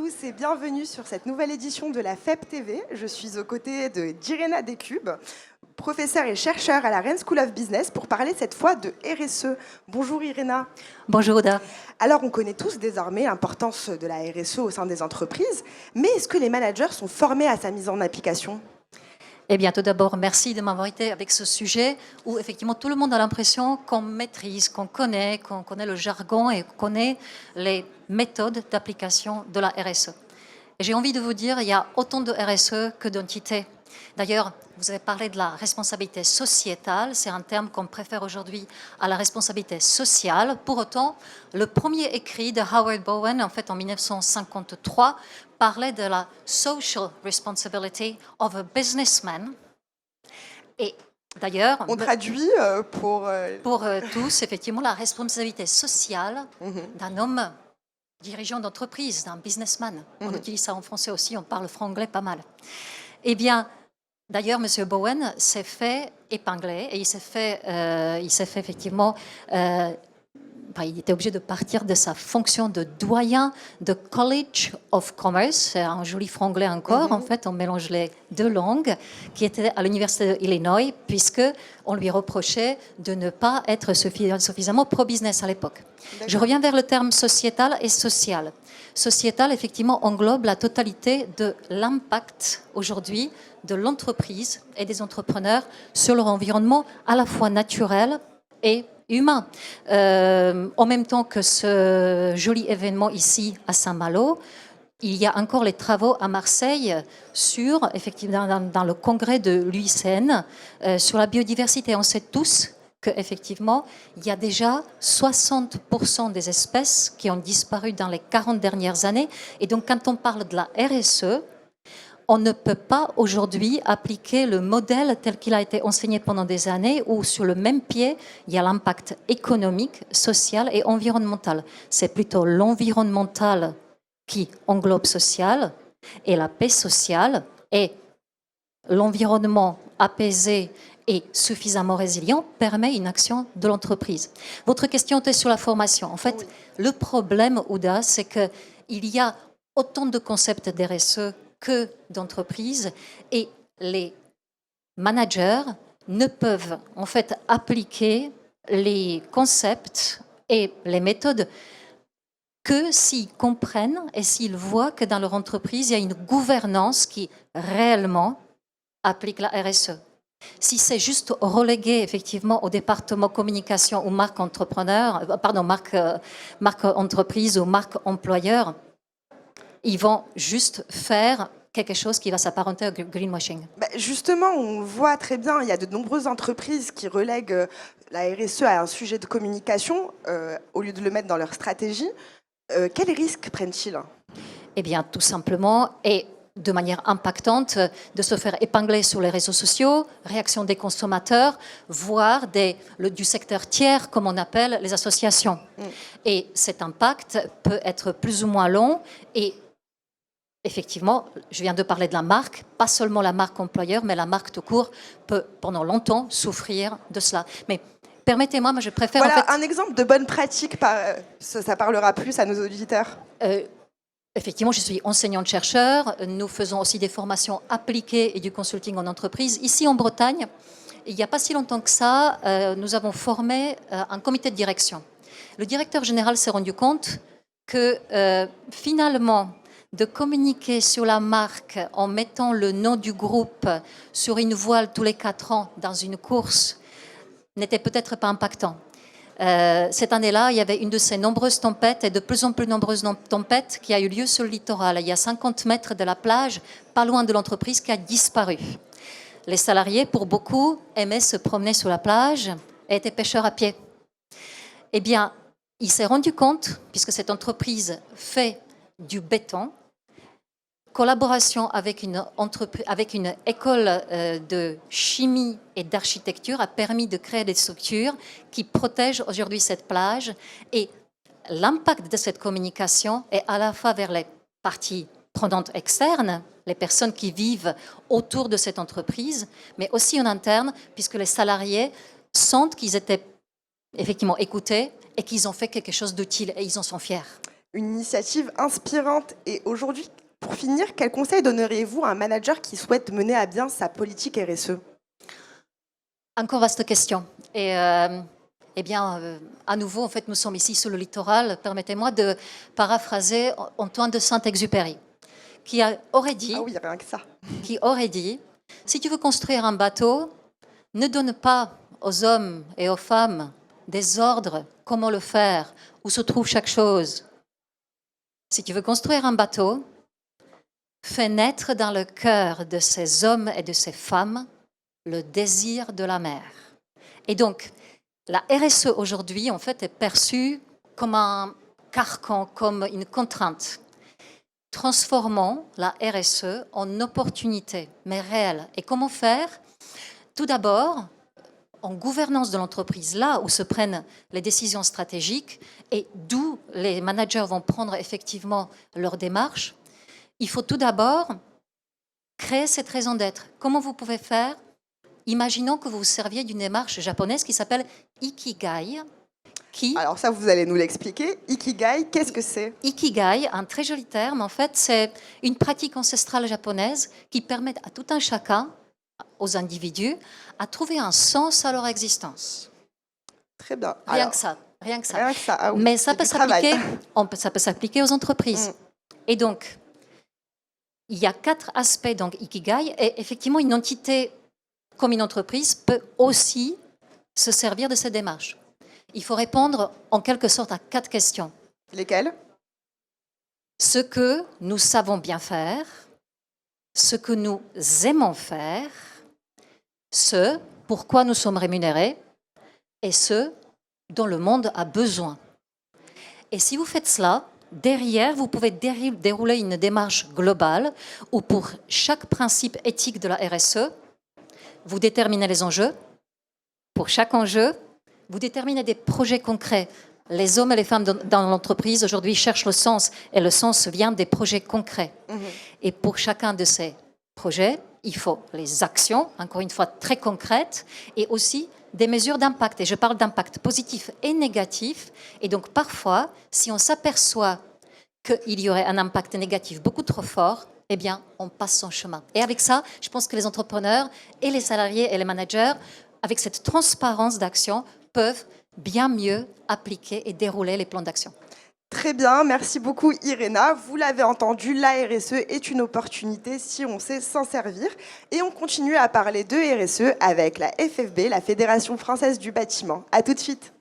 tous et bienvenue sur cette nouvelle édition de la FEP TV. Je suis aux côtés d'Irena Decube, professeure et chercheur à la Rennes School of Business pour parler cette fois de RSE. Bonjour Irena. Bonjour Oda. Alors on connaît tous désormais l'importance de la RSE au sein des entreprises, mais est-ce que les managers sont formés à sa mise en application ? Eh bien, tout d'abord, merci de m'avoir invité avec ce sujet où, effectivement, tout le monde a l'impression qu'on maîtrise, qu'on connaît le jargon et qu'on connaît les méthodes d'application de la RSE. Et j'ai envie de vous dire, il y a autant de RSE que d'entités. D'ailleurs, vous avez parlé de la responsabilité sociétale, c'est un terme qu'on préfère aujourd'hui à la responsabilité sociale. Pour autant, le premier écrit de Howard Bowen, en fait en 1953, parlait de la social responsibility of a businessman. Et d'ailleurs, on traduit pour tous, effectivement, la responsabilité sociale d'un homme dirigeant d'entreprise, d'un businessman. On utilise ça en français aussi, on parle franglais pas mal. Eh bien, d'ailleurs, M. Bowen s'est fait épingler et il s'est fait effectivement... il était obligé de partir de sa fonction de doyen de College of Commerce, c'est un joli franglais encore, en fait, on mélange les deux langues, qui était à l'Université d'Illinois, puisqu'on lui reprochait de ne pas être suffisamment pro-business à l'époque. Je reviens vers le terme sociétal et social. Sociétal, effectivement, englobe la totalité de l'impact aujourd'hui de l'entreprise et des entrepreneurs sur leur environnement à la fois naturel et humain. En même temps que ce joli événement ici à Saint-Malo, il y a encore les travaux à Marseille sur, effectivement, dans le congrès de l'UICN, sur la biodiversité. On sait tous qu'effectivement, il y a déjà 60% des espèces qui ont disparu dans les 40 dernières années. Et donc, quand on parle de la RSE, on ne peut pas aujourd'hui appliquer le modèle tel qu'il a été enseigné pendant des années où sur le même pied, il y a l'impact économique, social et environnemental. C'est plutôt l'environnemental qui englobe social et la paix sociale et l'environnement apaisé et suffisamment résilient permet une action de l'entreprise. Votre question était sur la formation. En fait, le problème, Ouda, c'est qu'il y a autant de concepts d'RSE que d'entreprises et les managers ne peuvent en fait appliquer les concepts et les méthodes que s'ils comprennent et s'ils voient que dans leur entreprise, il y a une gouvernance qui réellement applique la RSE. Si c'est juste relégué effectivement au département communication ou marque entreprise ou marque employeur, ils vont juste faire quelque chose qui va s'apparenter au greenwashing. Justement, on voit très bien, il y a de nombreuses entreprises qui relèguent la RSE à un sujet de communication au lieu de le mettre dans leur stratégie. Quels risques prennent-ils ? Eh bien, tout simplement, et de manière impactante, de se faire épingler sur les réseaux sociaux, réaction des consommateurs, voire du secteur tiers, comme on appelle les associations. Et cet impact peut être plus ou moins long et effectivement, je viens de parler de la marque, pas seulement la marque employeur, mais la marque tout court peut pendant longtemps souffrir de cela. Mais permettez-moi, je préfère... Voilà, en fait, un exemple de bonne pratique, ça parlera plus à nos auditeurs. Effectivement, je suis enseignante-chercheur. Nous faisons aussi des formations appliquées et du consulting en entreprise. Ici en Bretagne, il n'y a pas si longtemps que ça, nous avons formé un comité de direction. Le directeur général s'est rendu compte que finalement, de communiquer sur la marque en mettant le nom du groupe sur une voile tous les 4 ans dans une course n'était peut-être pas impactant. Cette année-là, il y avait une de ces nombreuses tempêtes et de plus en plus nombreuses tempêtes qui a eu lieu sur le littoral. Il y a 50 mètres de la plage, pas loin de l'entreprise, qui a disparu. Les salariés, pour beaucoup, aimaient se promener sur la plage et étaient pêcheurs à pied. Eh bien, il s'est rendu compte, puisque cette entreprise fait du béton, collaboration avec une école de chimie et d'architecture a permis de créer des structures qui protègent aujourd'hui cette plage. Et l'impact de cette communication est à la fois vers les parties prenantes externes, les personnes qui vivent autour de cette entreprise, mais aussi en interne, puisque les salariés sentent qu'ils étaient effectivement écoutés et qu'ils ont fait quelque chose d'utile et ils en sont fiers. une initiative inspirante. Et aujourd'hui, pour finir, quel conseil donneriez-vous à un manager qui souhaite mener à bien sa politique RSE? Encore vaste question. Et eh bien, à nouveau, en fait, nous sommes ici sur le littoral. Permettez-moi de paraphraser Antoine de Saint-Exupéry, qui aurait dit, Ah oui, rien que ça. qui aurait dit, si tu veux construire un bateau, ne donne pas aux hommes et aux femmes des ordres, comment le faire, où se trouve chaque chose. Si tu veux construire un bateau, fais naître dans le cœur de ces hommes et de ces femmes le désir de la mer. Et donc, la RSE aujourd'hui, en fait, est perçue comme un carcan, comme une contrainte. Transformons la RSE en opportunité, mais réelle. Et comment faire? Tout d'abord, en gouvernance de l'entreprise, là où se prennent les décisions stratégiques et d'où les managers vont prendre effectivement leur démarche, il faut tout d'abord créer cette raison d'être. Comment vous pouvez faire? Imaginons que vous vous serviez d'une démarche japonaise qui s'appelle Ikigai. Alors ça, vous allez nous l'expliquer. Ikigai, qu'est-ce que c'est? Ikigai, un très joli terme, en fait, c'est une pratique ancestrale japonaise qui permet à tout un chacun, aux individus, à trouver un sens à leur existence. Très bien. Rien que ça. Rien que ça. Rien que ça. Ah oui, mais ça peut s'appliquer aux entreprises. Et donc, il y a 4 aspects donc Ikigai, et effectivement, une entité comme une entreprise peut aussi se servir de cette démarche. Il faut répondre en quelque sorte à 4 questions. Lesquelles? Ce que nous savons bien faire, ce que nous aimons faire, ce pourquoi nous sommes rémunérés et ce dont le monde a besoin. Et si vous faites cela, derrière, vous pouvez dérouler une démarche globale où pour chaque principe éthique de la RSE, vous déterminez les enjeux. Pour chaque enjeu, vous déterminez des projets concrets. Les hommes et les femmes dans l'entreprise aujourd'hui cherchent le sens et le sens vient des projets concrets. Et pour chacun de ces projets, il faut les actions, encore une fois très concrètes, et aussi des mesures d'impact. Et je parle d'impact positif et négatif. Et donc parfois, si on s'aperçoit qu'il y aurait un impact négatif beaucoup trop fort, eh bien, on passe son chemin. Et avec ça, je pense que les entrepreneurs et les salariés et les managers, avec cette transparence d'action, peuvent bien mieux appliquer et dérouler les plans d'action. Très bien, merci beaucoup Irena. Vous l'avez entendu, la RSE est une opportunité si on sait s'en servir. Et on continue à parler de RSE avec la FFB, la Fédération française du bâtiment. À tout de suite.